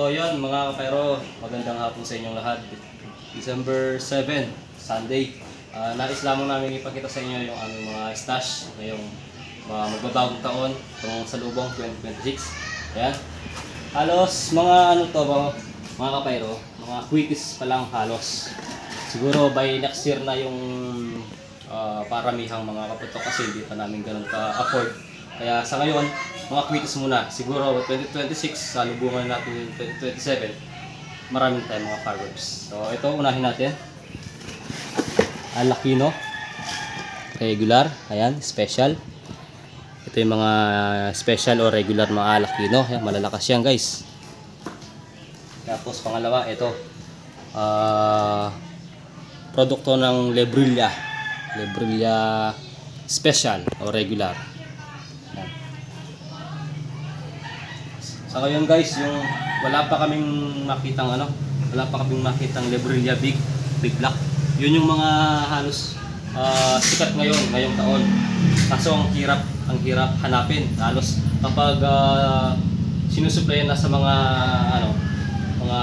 So yun mga kapayro, magandang hapon sa inyong lahat. December 7, Sunday. Nais lamang namin ipakita sa inyo yung aming mga stash ngayong magbabagong taon itong salubong 2026. Ayan. Halos mga ano to mga kapayro, mga quitis pa lang halos. Siguro by next year na yung paramihang mga kaputok kasi hindi pa namin ganun ka-afford. Kaya sa ngayon, mga quitis muna. Siguro 2026, salubungan natin yung 2027. Maraming tayong mga fireworks. So ito, unahin natin. Alakino. Regular. Ayan, special. Ito yung mga special o regular mga Alakino. Ayan, malalakas yan guys. Tapos pangalawa, ito. Produkto ng Lebrilla. Lebrilla special o regular. So ngayon guys, yung wala pa kaming makitang Lebrilla big black. Yun yung mga halos sikat ngayong taon. Kaso ang hirap hanapin. Halos kapag sinusuplayan na sa mga mga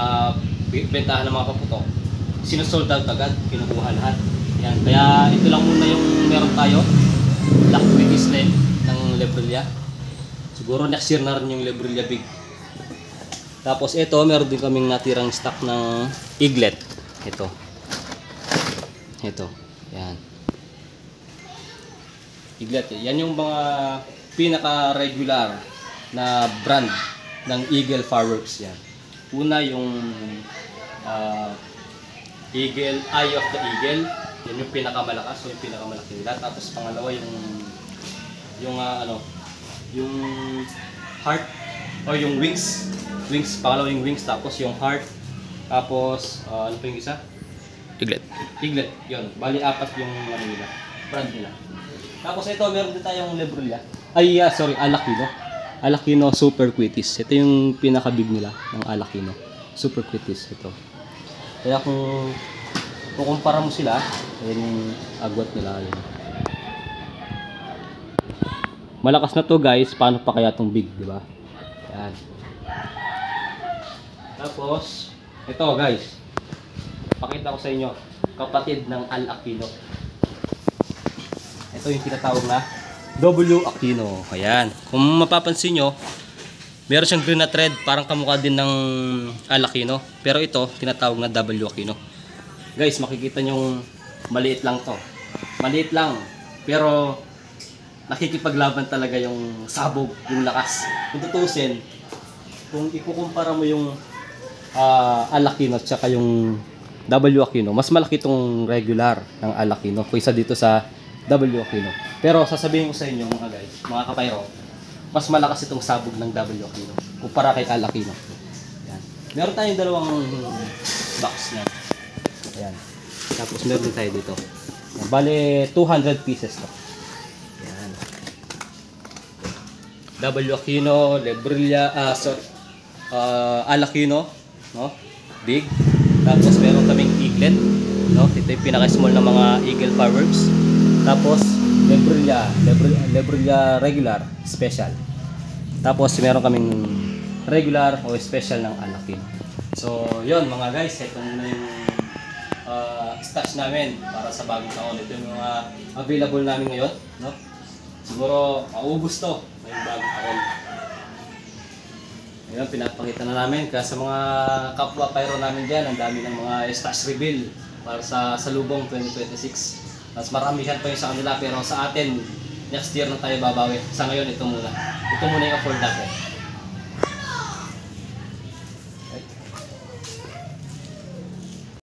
bentahan ng mga paputok, sinusold out agad, kinukuha lahat. Yan. Kaya ito lang muna yung meron tayo. Black British line ng Lebrilla. Siguro next year na rin yung Lebrilla big. Tapos ito, meron din kaming natirang stock ng Eaglet. Ito. Yan. Eaglet. Yan yung mga pinaka-regular na brand ng Eagle Fireworks. Yan. Una yung Eagle, Eye of the Eagle. Yan yung pinakamalakas. So yung pinakamalaki nila. Tapos pangalawa yung heart o yung wings. Pangalawa yung wings, tapos yung heart, tapos ano pa yung isa? Eaglet, yun. Bali apat yung nila, brand nila. Tapos ito, meron din tayong Lebrilla. Alakino Super Quitis. Ito yung pinaka-big nila ng Alakino Super Quitis. Ito. Kaya kung kumpara mo sila, ayan yung agwat nila. Ayan. Malakas na to guys, paano pa kaya tong big, di ba? Ayan. Tapos, ito guys, pakita ko sa inyo, kapatid ng Alakino. Ito yung tinatawag na W Aquino. Ayan, kung mapapansin nyo, meron siyang green na thread, parang kamukha din ng Alakino. Pero ito, tinatawag na W Aquino. Guys, makikita nyo, maliit lang to. Maliit lang, pero nakikipaglaban talaga yung sabog, yung lakas. Kung tutusin, kung ikukumpara mo yung Alakino at saka yung W Aquino, mas malaki itong regular ng Alakino kaysa dito sa W Aquino. Pero sasabihin ko sa inyo mga guys, mga kapayro, mas malakas itong sabog ng W Aquino kumpara kay Alakino. Yan. Meron tayong dalawang box niyan. Ayan. Tapos meron din tayo dito. Bale 200 pieces to. Yan. W Aquino, Lebrilla, Alakino, no? Big. Tapos meron kaming Eaglet, no? Ito yung pinaka-small na mga Eagle Fireworks. Tapos Lebrilla regular, special. Tapos meron kaming regular o special ng Alakino. So, yun mga guys, ito na yung stash namin para sa bagong taon. Ito yung mga available namin ngayon, no? Siguro maubos to ngayong bagong taon. Ngayon, pinapakita na namin kaya sa mga kapwa pyro namin dyan, ang dami ng mga stash reveal para sa salubong 2026. Mas maramihan pa yung sa kanila, pero sa atin, next year na tayo babawi. Sa ngayon, ito muna yung afford natin.